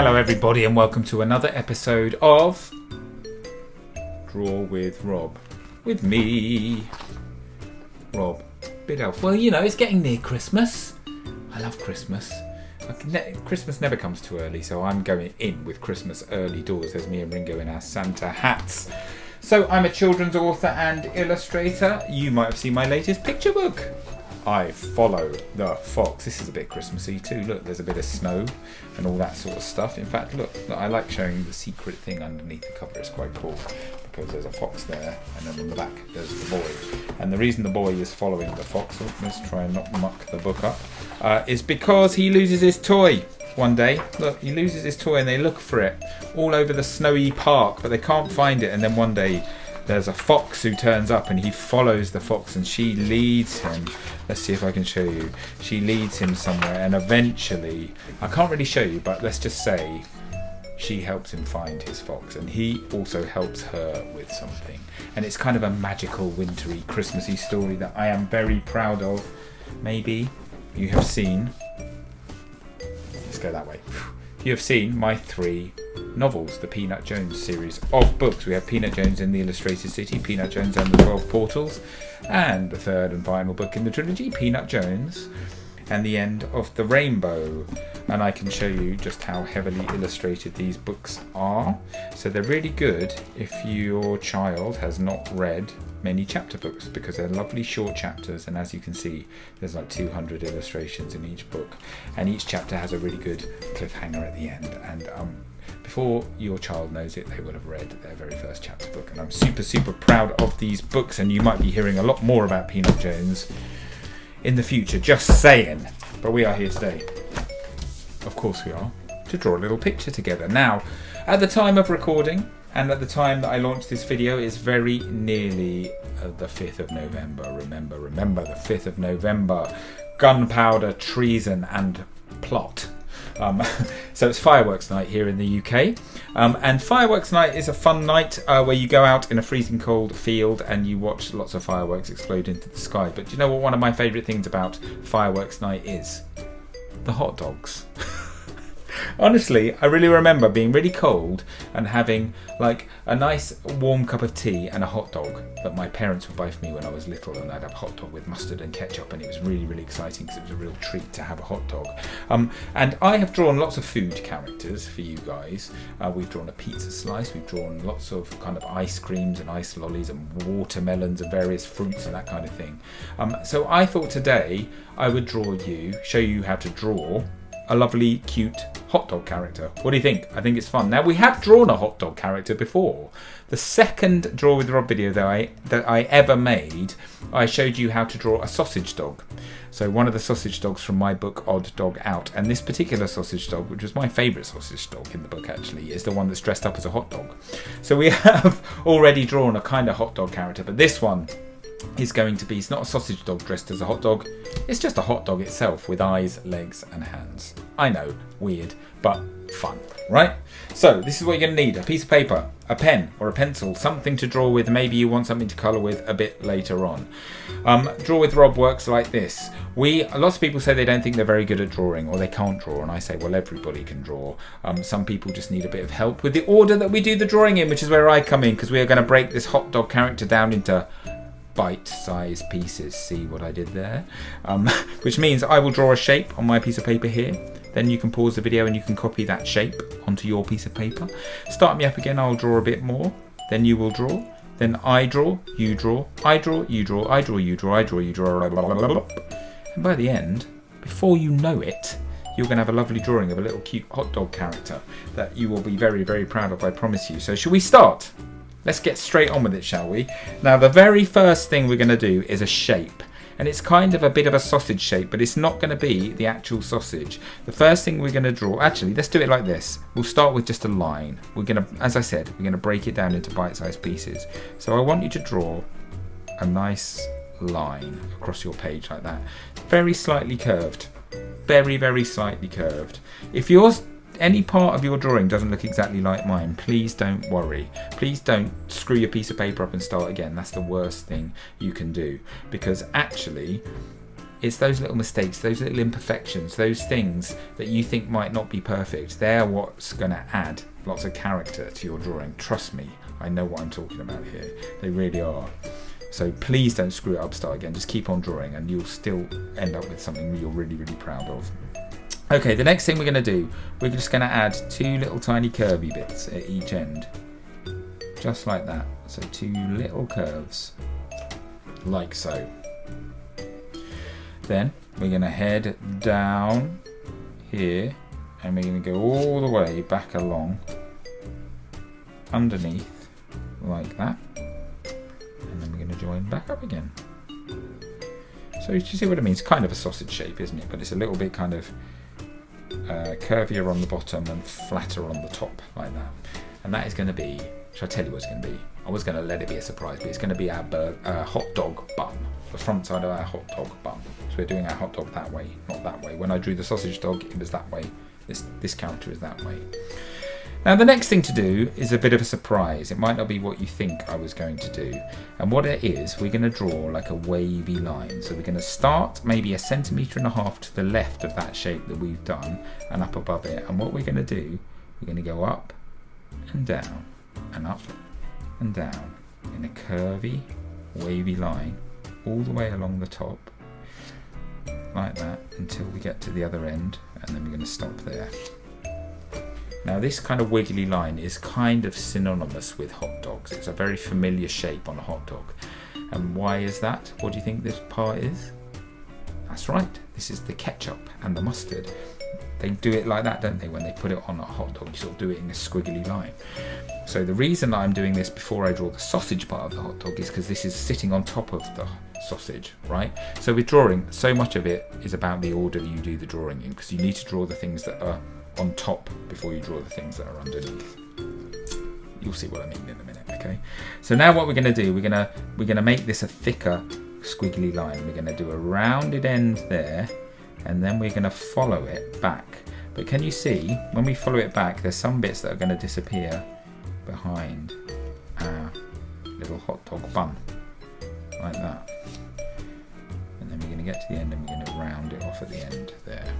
Hello everybody and welcome to another episode of Draw with Rob. With me, Rob Biddulph. Well, you know, it's getting near Christmas. I love Christmas. Christmas never comes too early, so I'm going in with Christmas early doors. There's me and Ringo in our Santa hats. So I'm a children's author and illustrator. You might have seen my latest picture book. I follow the fox. This is a bit Christmassy too. Look, there's a bit of snow and all that sort of stuff. In fact, look, I like showing you the secret thing underneath the cover. It's quite cool because there's a fox there, and then on the back there's the boy. And the reason the boy is following the fox, let's try and not muck the book up, is because he loses his toy one day. Look, he loses his toy and they look for it all over the snowy park, but they can't find it. And then one day there's a fox who turns up and he follows the fox and she leads him. Let's see if I can show you. She leads him somewhere and eventually, I can't really show you, but let's just say she helps him find his fox and he also helps her with something. And it's kind of a magical, wintry, Christmassy story that I am very proud of. Maybe you have seen, let's go that way. You have seen my 3 novels, the Peanut Jones series of books. We have Peanut Jones in the Illustrated City, Peanut Jones and the 12 Portals, and the third and final book in the trilogy, Peanut Jones and the End of the Rainbow. And I can show you just how heavily illustrated these books are. So they're really good if your child has not read many chapter books, because they're lovely short chapters, and as you can see there's like 200 illustrations in each book, and each chapter has a really good cliffhanger at the end, and before your child knows it they will have read their very first chapter book. And I'm super proud of these books, and you might be hearing a lot more about Peanut Jones in the future, just saying. But we are here today, of course we are, to draw a little picture together. Now, at the time of recording and at the time that I launched this video, it's very nearly the 5th of November. Remember the 5th of November. Gunpowder, treason and plot. So it's fireworks night here in the UK, and fireworks night is a fun night where you go out in a freezing cold field and you watch lots of fireworks explode into the sky. But do you know what one of my favourite things about fireworks night is? The hot dogs. Honestly, I really remember being really cold and having like a nice warm cup of tea and a hot dog that my parents would buy for me when I was little, and I'd have a hot dog with mustard and ketchup, and it was really exciting because it was a real treat to have a hot dog. And I have drawn lots of food characters for you guys. We've drawn a pizza slice, we've drawn lots of kind of ice creams and ice lollies and watermelons and various fruits and that kind of thing. So I thought today I would show you how to draw a lovely, cute hot dog character. What do you think? I think it's fun. Now, we have drawn a hot dog character before. The second Draw with Rob video that I ever made, I showed you how to draw a sausage dog. So one of the sausage dogs from my book, Odd Dog Out. And this particular sausage dog, which was my favourite sausage dog in the book actually, is the one that's dressed up as a hot dog. So we have already drawn a kind of hot dog character, but this one is going to be, it's not a sausage dog dressed as a hot dog, it's just a hot dog itself with eyes, legs and hands. I know, weird, but fun, right? So this is what you're going to need: a piece of paper, a pen or a pencil, something to draw with. Maybe you want something to colour with a bit later on. Draw with Rob works like this. Lots of people say they don't think they're very good at drawing, or they can't draw, and I say, well, everybody can draw. Some people just need a bit of help with the order that we do the drawing in, which is where I come in, because we are going to break this hot dog character down into bite-sized pieces. See what I did there? Which means I will draw a shape on my piece of paper here. Then you can pause the video and you can copy that shape onto your piece of paper. Start me up again, I'll draw a bit more. Then you will draw. Then I draw, you draw, I draw, you draw, I draw, you draw, I draw, you draw. And by the end, before you know it, you're going to have a lovely drawing of a little cute hot dog character that you will be very proud of, I promise you. So shall we start? Let's get straight on with it, shall we? Now, the very first thing we're going to do is a shape. And it's kind of a bit of a sausage shape, but it's not going to be the actual sausage. The first thing we're going to draw, actually, let's do it like this. We'll start with just a line. We're going to, as I said, we're going to break it down into bite-sized pieces. So I want you to draw a nice line across your page like that. Very slightly curved. Very slightly curved. If any part of your drawing doesn't look exactly like mine, please don't worry. Please don't screw your piece of paper up and start again. That's the worst thing you can do, because actually it's those little mistakes, those little imperfections, those things that you think might not be perfect. They're what's going to add lots of character to your drawing. Trust me, I know what I'm talking about here. They really are. So please don't screw it up, start again. Just keep on drawing and you'll still end up with something you're really, really proud of. Okay, the next thing we're going to do, we're just going to add 2 little tiny curvy bits at each end. Just like that. So 2 little curves, like so. Then we're going to head down here and we're going to go all the way back along underneath like that, and then we're going to join back up again. So you see what I mean? It's kind of a sausage shape, isn't it? But it's a little bit kind of curvier on the bottom and flatter on the top like that. And that is going to be, shall I tell you what it's going to be? I was going to let it be a surprise, but it's going to be our hot dog bun. The front side of our hot dog bun. So we're doing our hot dog that way, not that way. When I drew the sausage dog, it was that way. This character is that way. Now the next thing to do is a bit of a surprise. It might not be what you think I was going to do. And what it is, we're going to draw like a wavy line. So we're going to start maybe 1.5 centimeters to the left of that shape that we've done and up above it. And what we're going to do, we're going to go up and down and up and down in a curvy, wavy line all the way along the top like that until we get to the other end, and then we're going to stop there. Now this kind of wiggly line is kind of synonymous with hot dogs. It's a very familiar shape on a hot dog. And why is that? What do you think this part is? That's right, this is the ketchup and the mustard. They do it like that, don't they? When they put it on a hot dog, you sort of do it in a squiggly line. So the reason I'm doing this before I draw the sausage part of the hot dog is because this is sitting on top of the sausage, right? So with drawing, so much of it is about the order you do the drawing in, because you need to draw the things that are on top before you draw the things that are underneath. You'll see what I mean in a minute, okay? So now what we're going to do, we're gonna make this a thicker squiggly line. We're going to do a rounded end there, and then we're going to follow it back. But can you see, when we follow it back, there's some bits that are going to disappear behind our little hot dog bun, like that. And then we're going to get to the end and we're going to round it off at the end there.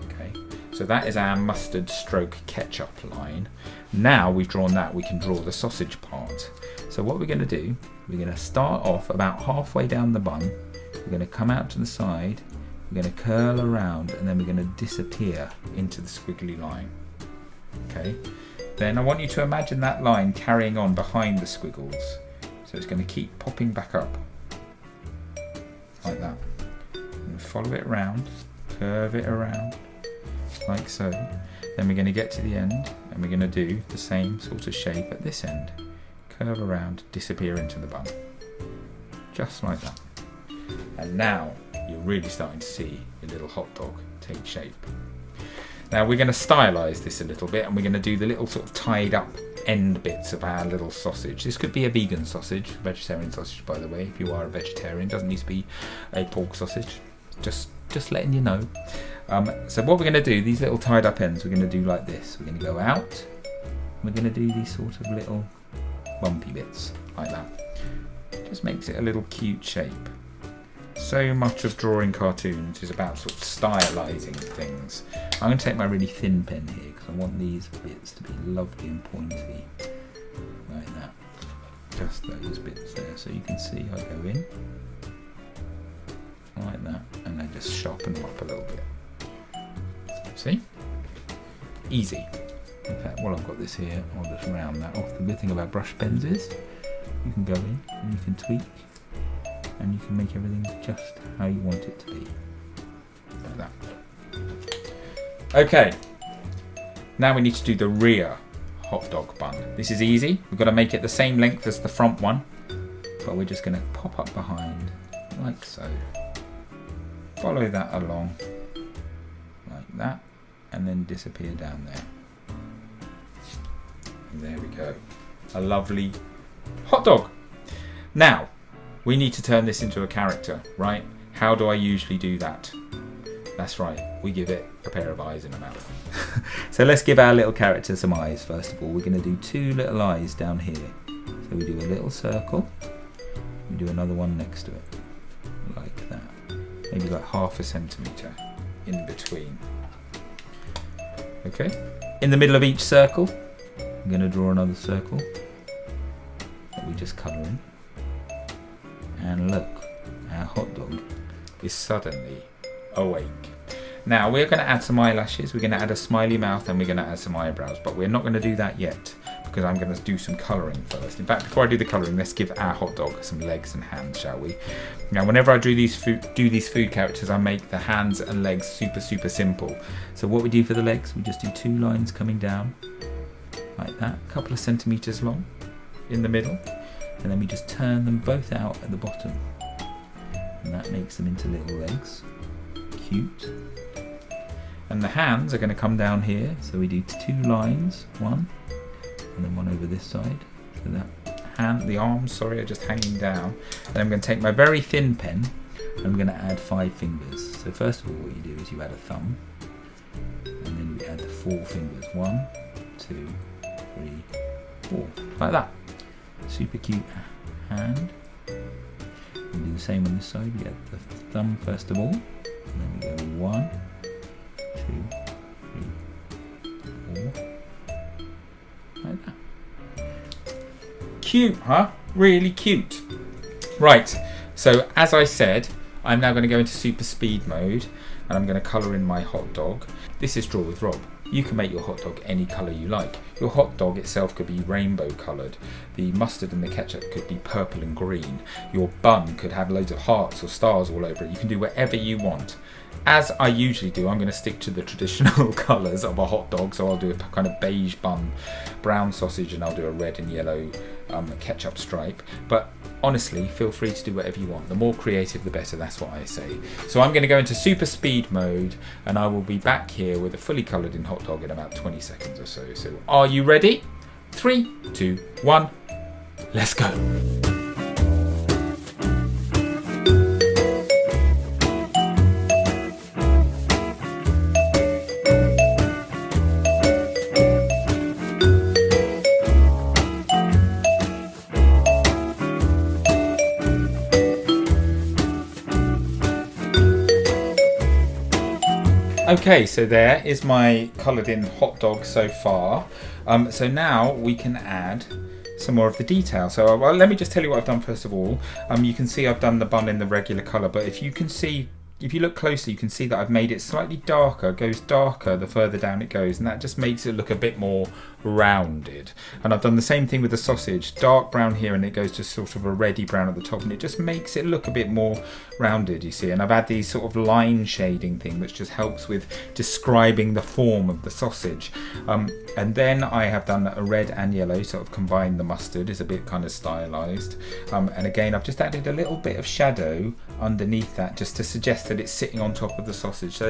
Okay, so that is our mustard stroke ketchup line. Now we've drawn that, we can draw the sausage part. So what we're going to do, we're going to start off about halfway down the bun. We're going to come out to the side. We're going to curl around and then we're going to disappear into the squiggly line. Okay. Then I want you to imagine that line carrying on behind the squiggles. So it's going to keep popping back up like that. And follow it around, curve it around like so. Then we're going to get to the end and we're going to do the same sort of shape at this end. Curve around, disappear into the bun. Just like that. And now you're really starting to see your little hot dog take shape. Now we're going to stylize this a little bit and we're going to do the little sort of tied up end bits of our little sausage. This could be a vegan sausage, vegetarian sausage by the way, if you are a vegetarian. It doesn't need to be a pork sausage. Just letting you know. So what we're going to do, these little tied up ends, we're going to do like this. We're going to go out. We're going to do these sort of little bumpy bits like that. Just makes it a little cute shape. So much of drawing cartoons is about sort of stylising things. I'm going to take my really thin pen here because I want these bits to be lovely and pointy. Like that. Just those bits there. So you can see I go in. Like that. And I just sharpen them up a little bit. See? Easy. In fact, while I've got this here, I'll just round that off. The good thing about brush pens is you can go in and you can tweak. And you can make everything just how you want it to be. Like that. Okay. Now we need to do the rear hot dog bun. This is easy. We've got to make it the same length as the front one. But we're just going to pop up behind like so. Follow that along like that. And then disappear down there. And there we go. A lovely hot dog. Now, we need to turn this into a character, right? How do I usually do that? That's right, we give it a pair of eyes and a mouth. So let's give our little character some eyes first of all. We're going to do 2 little eyes down here. So we do a little circle, we do another one next to it, like that. maybe like 1/2 centimetre in between. Okay, in the middle of each circle, I'm going to draw another circle that we just colour in. And look, our hot dog is suddenly awake. Now we're going to add some eyelashes, we're going to add a smiley mouth, and we're going to add some eyebrows, but we're not going to do that yet because I'm going to do some colouring first. In fact, before I do the colouring, let's give our hot dog some legs and hands, shall we? Now, whenever I do these food characters, I make the hands and legs super simple. So what we do for the legs, we just do 2 lines coming down like that, a couple of centimetres long in the middle, and then we just turn them both out at the bottom, and that makes them into little legs. Cute. And the hands are going to come down here, so we do 2 lines, 1 and then 1 over this side, so that the arms are just hanging down. And I'm going to take my very thin pen and I'm going to add 5 fingers. So first of all, what you do is you add a thumb, and then you add the 4 fingers, 1, 2, 3, 4, like that. Super cute hand. We do the same on this side. We add the thumb first of all, and then we go 1, 2, 3, 4, like that. Cute, huh? Really cute. Right, so as I said, I'm now going to go into super speed mode and I'm going to colour in my hot dog. This is Draw with Rob. You can make your hot dog any colour you like. Your hot dog itself could be rainbow coloured. The mustard and the ketchup could be purple and green. Your bun could have loads of hearts or stars all over it. You can do whatever you want. As I usually do, I'm going to stick to the traditional colours of a hot dog. So I'll do a kind of beige bun, brown sausage, and I'll do a red and yellow ketchup stripe. But honestly, feel free to do whatever you want. The more creative, the better. That's what I say. So I'm going to go into super speed mode, and I will be back here with a fully coloured in hot dog in about 20 seconds or so. So are you ready? 3, 2, 1, let's go. Okay, so there is my coloured in hot dog so far. So now we can add some more of the detail. So well, let me just tell you what I've done first of all. You can see I've done the bun in the regular colour, but if you look closely, you can see that I've made it slightly darker. It goes darker the further down it goes, and that just makes it look a bit more rounded. And I've done the same thing with the sausage, dark brown here, and it goes to sort of a reddy brown at the top, and it just makes it look a bit more rounded, you see. And I've had these sort of line shading thing, which just helps with describing the form of the sausage. And then I have done a red and yellow, sort of combined the mustard, is a bit kind of stylized. And again, I've just added a little bit of shadow underneath that, just to suggest that it's sitting on top of the sausage.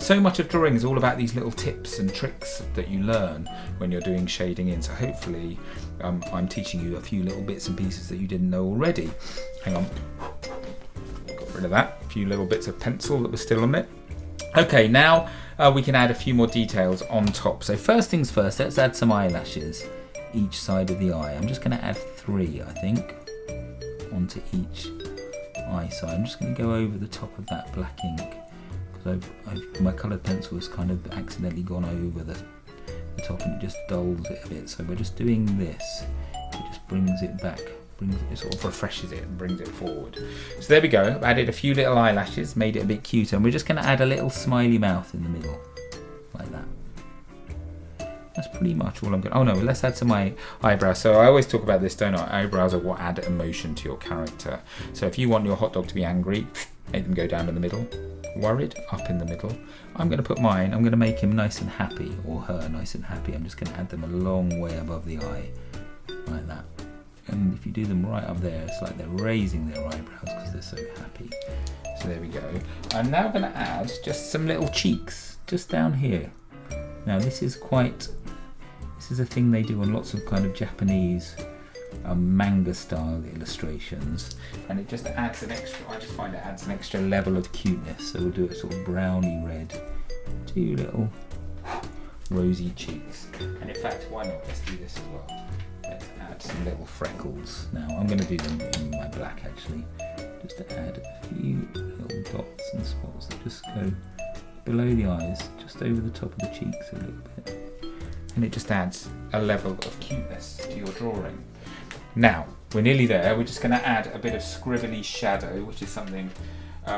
So much of drawing is all about these little tips and tricks that you learn when you're doing shading in. So hopefully I'm teaching you a few little bits and pieces that you didn't know already. Hang on, got rid of that. A few little bits of pencil that were still on it. Okay, now we can add a few more details on top. So first things first, let's add some eyelashes each side of the eye. I'm just going to add 3, I think, onto each eye side. I'm just going to go over the top of that black ink because my coloured pencil has kind of accidentally gone over the top and it just dulls it a bit. So we're just doing this. It just brings it back, it sort of refreshes it and brings it forward. So there we go. I've added a few little eyelashes, made it a bit cuter, and we're just going to add a little smiley mouth in the middle, like that. That's pretty much all I'm going to... Oh no, let's add some eyebrows. So I always talk about this, don't I? Eyebrows are what add emotion to your character. So if you want your hot dog to be angry, make them go down in the middle. Worried, up in the middle. I'm going to put mine, I'm going to make him nice and happy, or her nice and happy. I'm just going to add them a long way above the eye, like that. And if you do them right up there, it's like they're raising their eyebrows because they're so happy. So there we go. I'm now going to add just some little cheeks, just down here. Now this is a thing they do on lots of kind of Japanese manga style illustrations, and it just adds an extra, I just find it adds an extra level of cuteness. So we'll do it sort of browny red, 2 little rosy cheeks. And in fact, why not, let's do this as well. Let's add some little freckles. Now I'm going to do them in my black actually. just to add a few little dots and spots that just go below the eyes, just over the top of the cheeks a little bit. And it just adds a level of cuteness to your drawing. Now, we're nearly there. We're just going to add a bit of scribbly shadow, which is something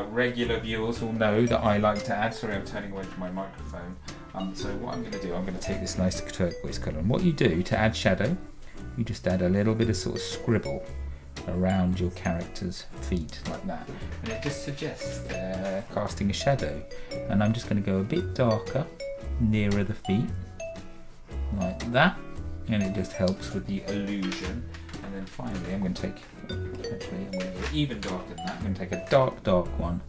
regular viewers will know that I like to add. Sorry, I'm turning away from my microphone. So what I'm going to do, I'm going to take this nice turquoise colour. And what you do to add shadow, you just add a little bit of sort of scribble around your character's feet, like that. And it just suggests they're casting a shadow. And I'm just going to go a bit darker, nearer the feet, like that. And it just helps with the illusion. And then finally, I'm going to take, actually, I'm going to go even darker than that. I'm going to take a dark, dark one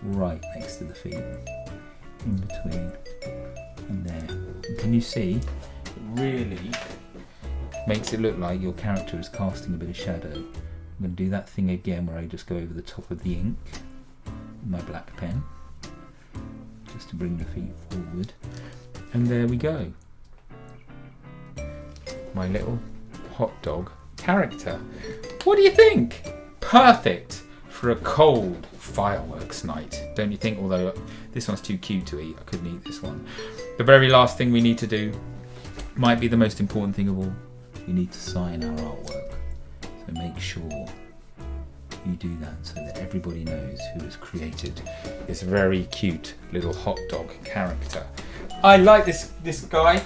right next to the feet, in between, and there. And can you see? It really makes it look like your character is casting a bit of shadow. I'm going to do that thing again where I just go over the top of the ink with my black pen, just to bring the feet forward. And there we go. My little hot dog character. What do you think? Perfect for a cold fireworks night, don't you think? Although this one's too cute to eat, I couldn't eat this one. The very last thing we need to do might be the most important thing of all. We need to sign our artwork. So make sure you do that so that everybody knows who has created this very cute little hot dog character. I like this guy.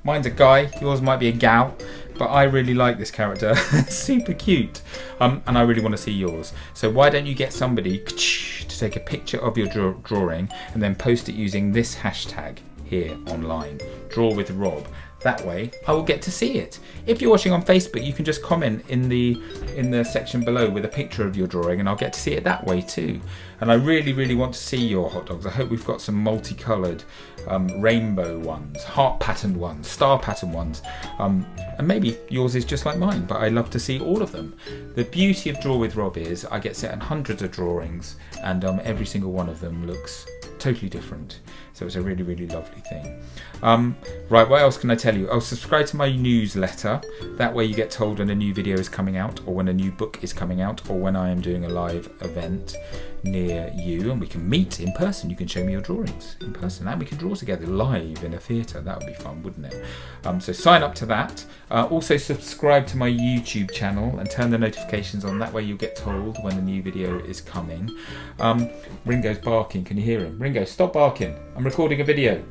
Mine's a guy, yours might be a gal, but I really like this character. Super cute. And I really want to see yours. So why don't you get somebody to take a picture of your drawing and then post it using this hashtag here online, Draw with Rob. That way I will get to see it. If you're watching on Facebook, you can just comment in the section below with a picture of your drawing and I'll get to see it that way too. And I really, really want to see your hot dogs. I hope we've got some multicoloured rainbow ones, heart patterned ones, star pattern ones, and maybe yours is just like mine, but I love to see all of them. The beauty of Draw with Rob is I get sent hundreds of drawings and every single one of them looks totally different. So it's a really, really lovely thing. Right, what else can I tell you? Oh, subscribe to my newsletter. That way you get told when a new video is coming out, or when a new book is coming out, or when I am doing a live event near you, and we can meet in person. You can show me your drawings in person, and we can draw together live in a theatre. That would be fun, wouldn't it? So sign up to that. Also subscribe to my YouTube channel and turn the notifications on. That way you'll get told when a new video is coming. Ringo's barking. Can you hear him? Ringo, stop barking. I'm recording a video.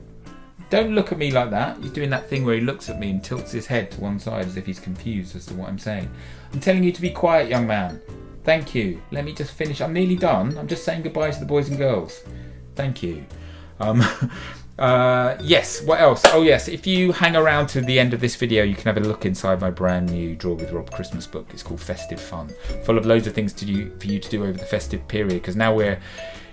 Don't look at me like that. He's doing that thing where he looks at me and tilts his head to one side as if he's confused as to what I'm saying. I'm telling you to be quiet, young man. Thank you. Let me just finish. I'm nearly done. I'm just saying goodbye to the boys and girls. Thank you. Yes, what else? Oh yes, if you hang around to the end of this video, you can have a look inside my brand new Draw with Rob Christmas book. It's called Festive Fun, full of loads of things for you to do over the festive period, because now we're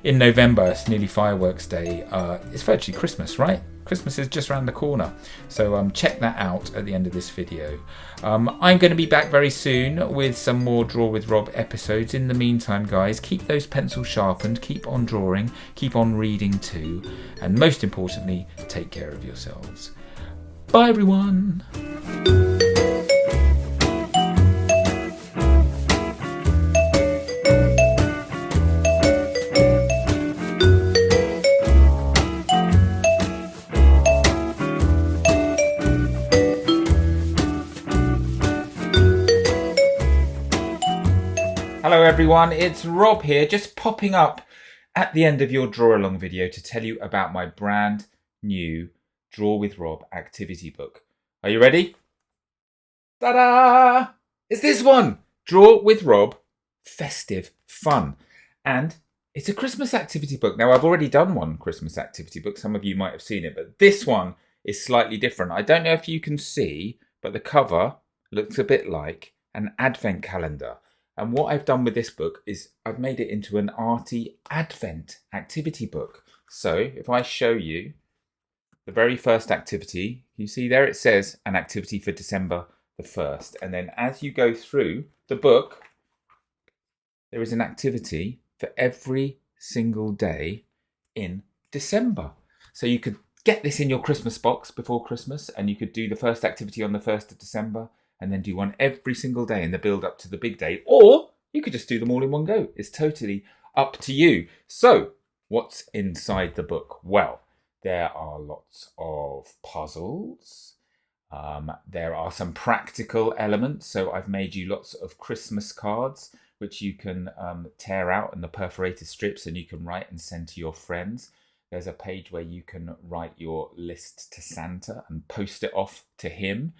in November. It's nearly fireworks day. It's virtually Christmas, right? Christmas is just around the corner. So check that out at the end of this video. I'm going to be back very soon with some more Draw with Rob episodes. In the meantime, guys, keep those pencils sharpened, keep on drawing, keep on reading too, and most importantly, take care of yourselves. Bye everyone. Hello everyone, it's Rob here, just popping up at the end of your draw along video to tell you about my brand new Draw with Rob activity book. Are you ready? Ta-da! It's this one! Draw with Rob Festive Fun. And it's a Christmas activity book. Now I've already done one Christmas activity book, some of you might have seen it, but this one is slightly different. I don't know if you can see, but the cover looks a bit like an advent calendar. And what I've done with this book is I've made it into an arty Advent activity book. So if I show you the very first activity, you see there it says an activity for December the 1st. And then as you go through the book, there is an activity for every single day in December. So you could get this in your Christmas box before Christmas, and you could do the first activity on the 1st of December, and then do one every single day in the build up to the big day. Or you could just do them all in one go. It's totally up to you. So, what's inside the book? Well, there are lots of puzzles. There are some practical elements. So I've made you lots of Christmas cards, which you can tear out in the perforated strips and you can write and send to your friends. There's a page where you can write your list to Santa and post it off to him.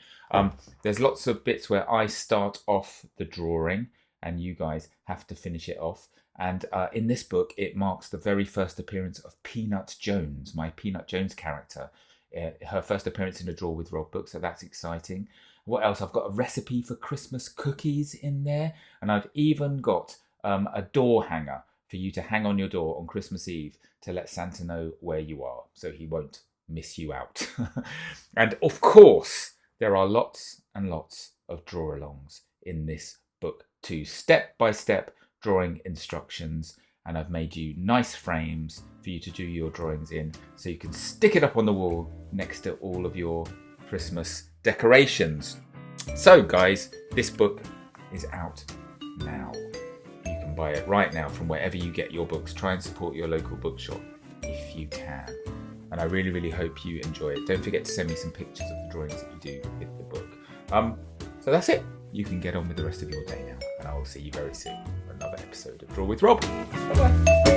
There's lots of bits where I start off the drawing and you guys have to finish it off. And in this book, it marks the very first appearance of Peanut Jones, my Peanut Jones character. Her first appearance in a Draw with Rob book, so that's exciting. What else? I've got a recipe for Christmas cookies in there. And I've even got a door hanger for you to hang on your door on Christmas Eve to let Santa know where you are, so he won't miss you out. And of course, there are lots and lots of draw-alongs in this book too. Step-by-step drawing instructions, and I've made you nice frames for you to do your drawings in, so you can stick it up on the wall next to all of your Christmas decorations. So guys, this book is out now. You can buy it right now from wherever you get your books. Try and support your local bookshop if you can. And I really, really hope you enjoy it. Don't forget to send me some pictures of the drawings that you do with the book. So that's it. You can get on with the rest of your day now, and I will see you very soon for another episode of Draw with Rob. Bye-bye.